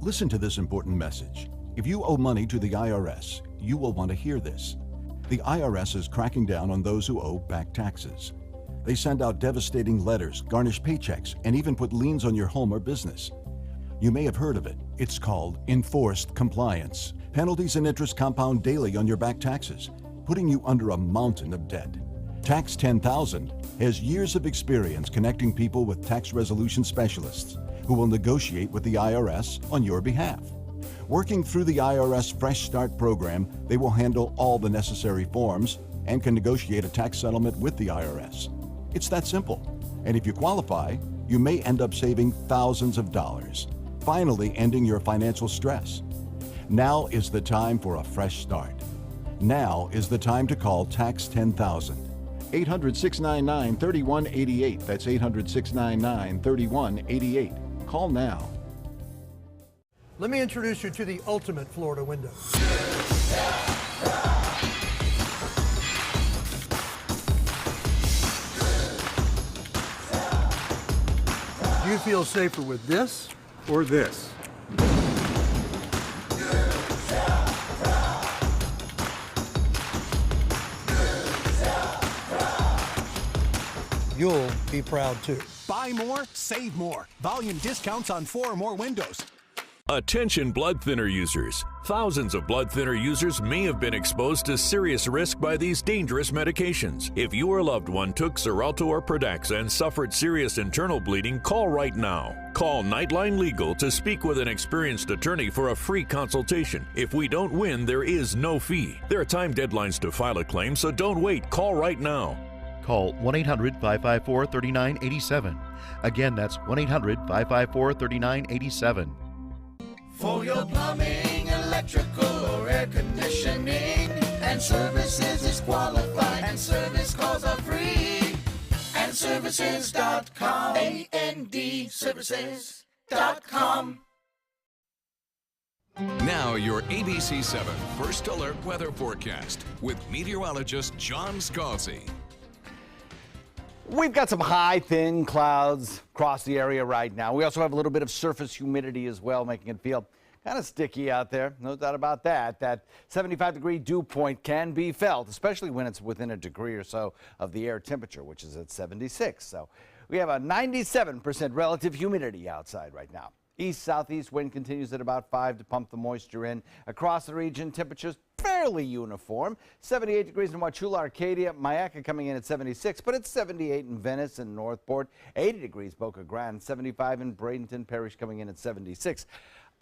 Listen to this important message. If you owe money to the IRS, you will want to hear this. The IRS is cracking down on those who owe back taxes. They send out devastating letters, garnish paychecks, and even put liens on your home or business. You may have heard of it. It's called enforced compliance. Penalties and interest compound daily on your back taxes, putting you under a mountain of debt. Tax 10,000 has years of experience connecting people with tax resolution specialists who will negotiate with the IRS on your behalf. Working through the IRS Fresh Start program, they will handle all the necessary forms and can negotiate a tax settlement with the IRS. It's that simple. And if you qualify, you may end up saving thousands of dollars, finally ending your financial stress. Now is the time for a fresh start. Now is the time to call Tax 10,000. 800-699-3188. That's 800-699-3188. Call now. Let me introduce you to the ultimate Florida window. Do you feel safer with this or this? You'll be proud too. Buy more, save more. Volume discounts on 4 or more windows. Attention blood thinner users. Thousands of blood thinner users may have been exposed to serious risk by these dangerous medications. If your loved one took Xarelto or Pradaxa and suffered serious internal bleeding, call right now. Call Nightline Legal to speak with an experienced attorney for a free consultation. If we don't win, there is no fee. There are time deadlines to file a claim, so don't wait. Call right now. Call 1-800-554-3987. Again, that's 1-800-554-3987. For your plumbing, electrical, or air conditioning, and services is qualified, and service calls are free. And services.com, A-N-D, services.com. Now your ABC 7 First Alert Weather Forecast with meteorologist John Scalzi. We've got some high, thin clouds across the area right now. We also have a little bit of surface humidity as well, making it feel kind of sticky out there. No doubt about that. That 75-degree dew point can be felt, especially when it's within a degree or so of the air temperature, which is at 76. So we have a 97% relative humidity outside right now. East-southeast wind continues at about 5 to pump the moisture in. Across the region, temperatures fairly uniform. 78 degrees in Wauchula, Arcadia, Mayaca coming in at 76, but it's 78 in Venice and Northport. 80 degrees Boca Grande, 75 in Bradenton Parish coming in at 76.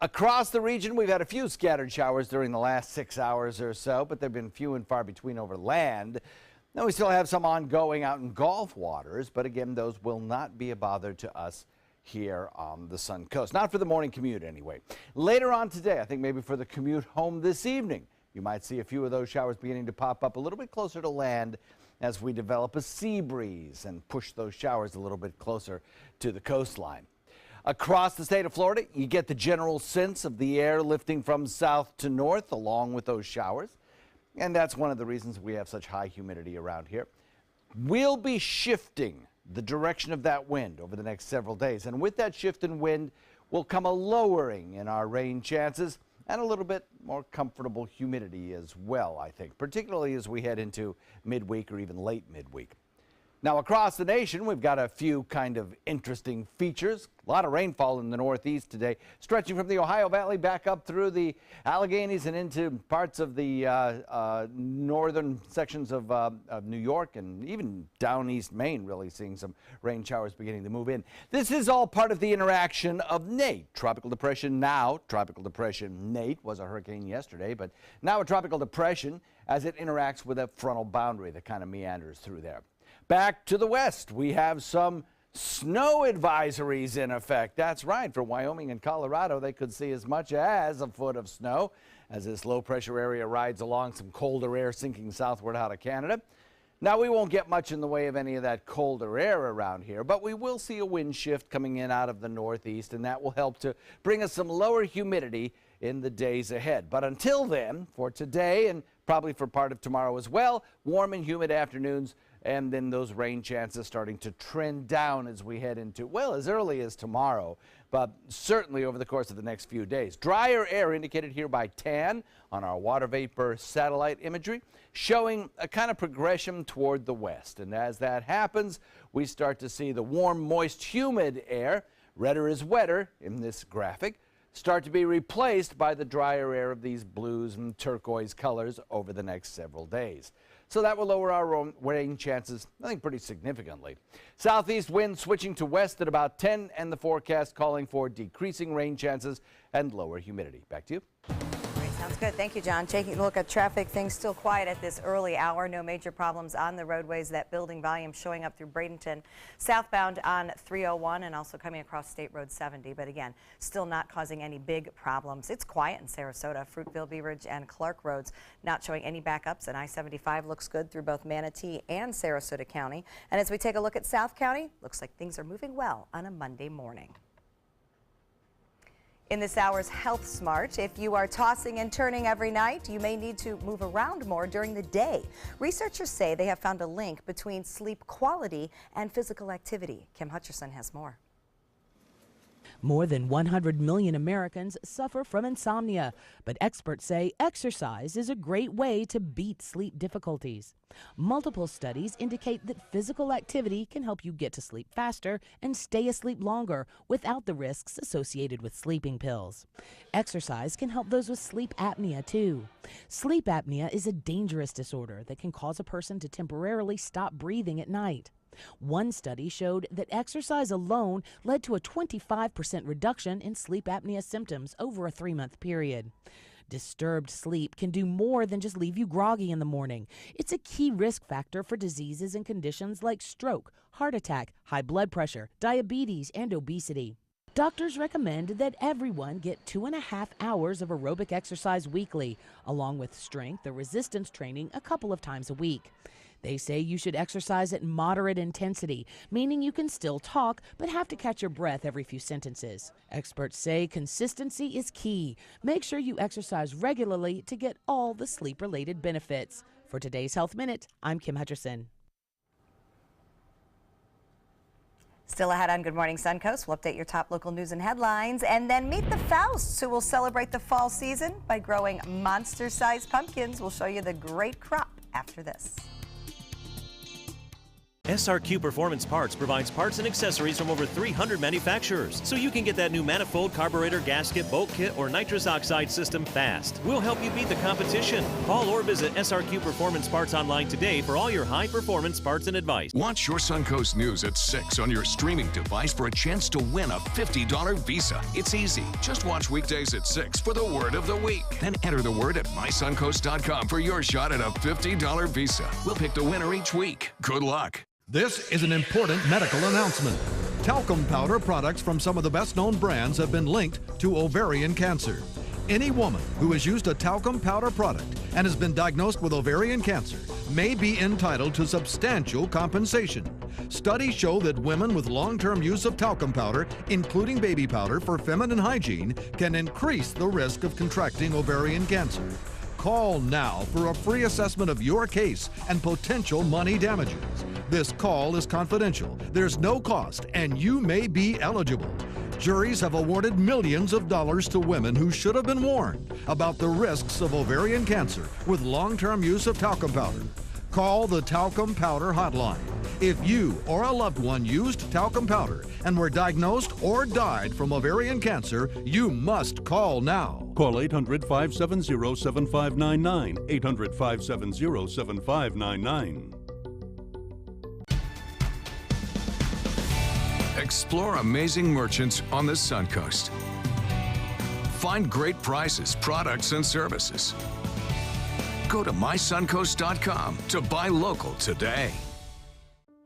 Across the region, we've had a few scattered showers during the last 6 hours or so, but they've been few and far between over land. Now we still have some ongoing out in Gulf waters, but again, those will not be a bother to us here on the Suncoast. Not for the morning commute anyway. Later on today, I think maybe for the commute home this evening, you might see a few of those showers beginning to pop up a little bit closer to land as we develop a sea breeze and push those showers a little bit closer to the coastline. Across the state of Florida, you get the general sense of the air lifting from south to north along with those showers. And that's one of the reasons we have such high humidity around here. We'll be shifting the direction of that wind over the next several days. And with that shift in wind will come a lowering in our rain chances and a little bit more comfortable humidity as well, I think, particularly as we head into midweek or even late midweek. Now, across the nation, we've got a few kind of interesting features. A lot of rainfall in the northeast today, stretching from the Ohio Valley back up through the Alleghenies and into parts of the northern sections of New York and even down East Maine, really seeing some rain showers beginning to move in. This is all part of the interaction of Nate. Tropical depression now. Tropical depression Nate was a hurricane yesterday, but now a tropical depression as it interacts with a frontal boundary that kind of meanders through there. Back to the west, we have some snow advisories in effect. That's right, for Wyoming and Colorado, they could see as much as a foot of snow as this low pressure area rides along some colder air sinking southward out of Canada. Now, we won't get much in the way of any of that colder air around here, but we will see a wind shift coming in out of the northeast, and that will help to bring us some lower humidity in the days ahead. But until then, for today and probably for part of tomorrow as well, warm and humid afternoons, and then those rain chances starting to trend down as we head into, well, as early as tomorrow, but certainly over the course of the next few days. Drier air indicated here by TAN on our water vapor satellite imagery, showing a kind of progression toward the west. And as that happens, we start to see the warm, moist, humid air, redder is wetter in this graphic, start to be replaced by the drier air of these blues and turquoise colors over the next several days. So that will lower our rain chances, I think, pretty significantly. Southeast wind switching to west at about 10, and the forecast calling for decreasing rain chances and lower humidity. Back to you. Great, sounds good. Thank you, John. Taking a look at traffic, things still quiet at this early hour. No major problems on the roadways. That building volume showing up through Bradenton, southbound on 301 and also coming across State Road 70. But again, still not causing any big problems. It's quiet in Sarasota. Fruitville, Bee Ridge, and Clark roads not showing any backups. And I-75 looks good through both Manatee and Sarasota County. And as we take a look at South County, looks like things are moving well on a Monday morning. In this hour's Health Smart, if you are tossing and turning every night, you may need to move around more during the day. Researchers say they have found a link between sleep quality and physical activity. Kim Hutcherson has more. More than 100 million Americans suffer from insomnia, but experts say exercise is a great way to beat sleep difficulties. Multiple studies indicate that physical activity can help you get to sleep faster and stay asleep longer without the risks associated with sleeping pills. Exercise can help those with sleep apnea too. Sleep apnea is a dangerous disorder that can cause a person to temporarily stop breathing at night. One study showed that exercise alone led to a 25% reduction in sleep apnea symptoms over a 3-month period. Disturbed sleep can do more than just leave you groggy in the morning. It's a key risk factor for diseases and conditions like stroke, heart attack, high blood pressure, diabetes, and obesity. Doctors recommend that everyone get 2.5 hours of aerobic exercise weekly, along with strength or resistance training a couple of times a week. They say you should exercise at moderate intensity, meaning you can still talk but have to catch your breath every few sentences. Experts say consistency is key. Make sure you exercise regularly to get all the sleep-related benefits. For today's Health Minute, I'm Kim Hutcherson. Still ahead on Good Morning Suncoast, we'll update your top local news and headlines, and then meet the Fausts, who will celebrate the fall season by growing monster-sized pumpkins. We'll show you the great crop after this. SRQ Performance Parts provides parts and accessories from over 300 manufacturers, so you can get that new manifold, carburetor, gasket, bolt kit, or nitrous oxide system fast. We'll help you beat the competition. Call or visit SRQ Performance Parts online today for all your high-performance parts and advice. Watch your Suncoast News at 6 on your streaming device for a chance to win a $50 Visa. It's easy. Just watch weekdays at 6 for the word of the week. Then enter the word at mysuncoast.com for your shot at a $50 Visa. We'll pick the winner each week. Good luck. This is an important medical announcement. Talcum powder products from some of the best-known brands have been linked to ovarian cancer. Any woman who has used a talcum powder product and has been diagnosed with ovarian cancer may be entitled to substantial compensation. Studies show that women with long-term use of talcum powder, including baby powder for feminine hygiene, can increase the risk of contracting ovarian cancer. Call now for a free assessment of your case and potential money damages. This call is confidential. There's no cost, and you may be eligible. Juries have awarded millions of dollars to women who should have been warned about the risks of ovarian cancer with long-term use of talcum powder. Call the Talcum Powder Hotline. If you or a loved one used talcum powder and were diagnosed or died from ovarian cancer, you must call now. Call 800-570-7599, 800-570-7599. Explore amazing merchants on the Suncoast. Find great prices, products, and services. Go to mysuncoast.com to buy local today.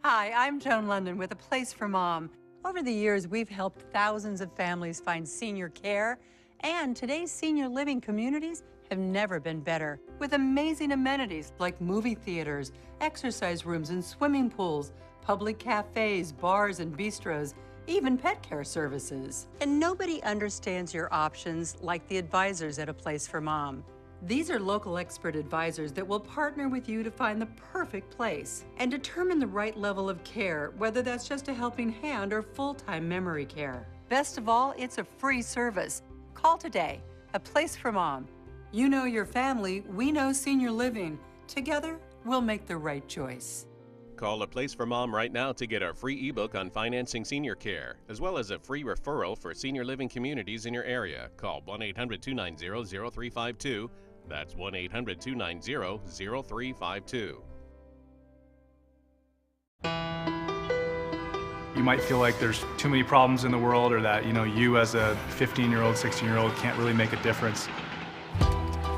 Hi, I'm Joan London with A Place for Mom. Over the years, we've helped thousands of families find senior care, and today's senior living communities have never been better. With amazing amenities like movie theaters, exercise rooms and swimming pools, public cafes, bars and bistros, even pet care services. And nobody understands your options like the advisors at A Place for Mom. These are local expert advisors that will partner with you to find the perfect place and determine the right level of care, whether that's just a helping hand or full-time memory care. Best of all, it's a free service. Call today. A Place for Mom. You know your family, we know senior living. Together, we'll make the right choice. Call A Place for Mom right now to get our free ebook on financing senior care, as well as a free referral for senior living communities in your area. Call 1-800-290-0352. That's 1-800-290-0352. You might feel like there's too many problems in the world, or that, you as a 15-year-old, 16-year-old can't really make a difference.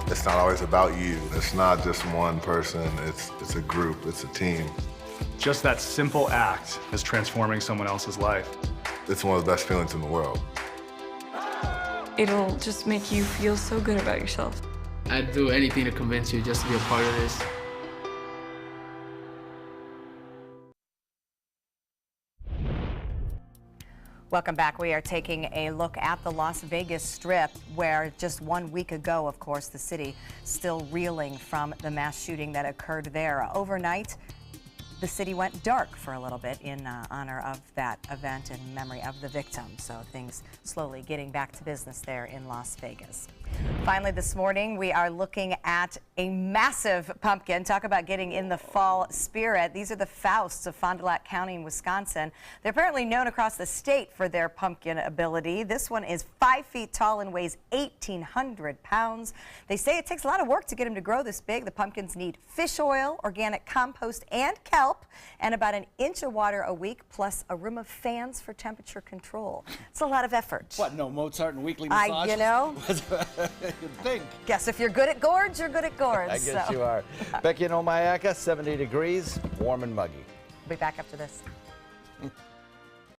It's not always about you. It's not just one person. It's a group. It's a team. Just that simple act is transforming someone else's life. It's one of the best feelings in the world. It'll just make you feel so good about yourself. I'd do anything to convince you just to be a part of this. Welcome back. We are taking a look at the Las Vegas Strip, where just 1 week ago, of course, the city still reeling from the mass shooting that occurred there. Overnight, the city went dark for a little bit in honor of that event and memory of the victim. So things slowly getting back to business there in Las Vegas. Finally, this morning, we are looking at a massive pumpkin. Talk about getting in the fall spirit. These are the Fausts of Fond du Lac County in Wisconsin. They're apparently known across the state for their pumpkin ability. This one is 5 feet tall and weighs 1,800 pounds. They say it takes a lot of work to get them to grow this big. The pumpkins need fish oil, organic compost, and kelp, and about an inch of water a week, plus a room of fans for temperature control. It's a lot of effort. What, no Mozart and weekly massage? You know. You'd think. Guess if you're good at gourds, you're good at gourds. I guess you are. Becky and Omayaka, 70 degrees, warm and muggy. We'll be back after this.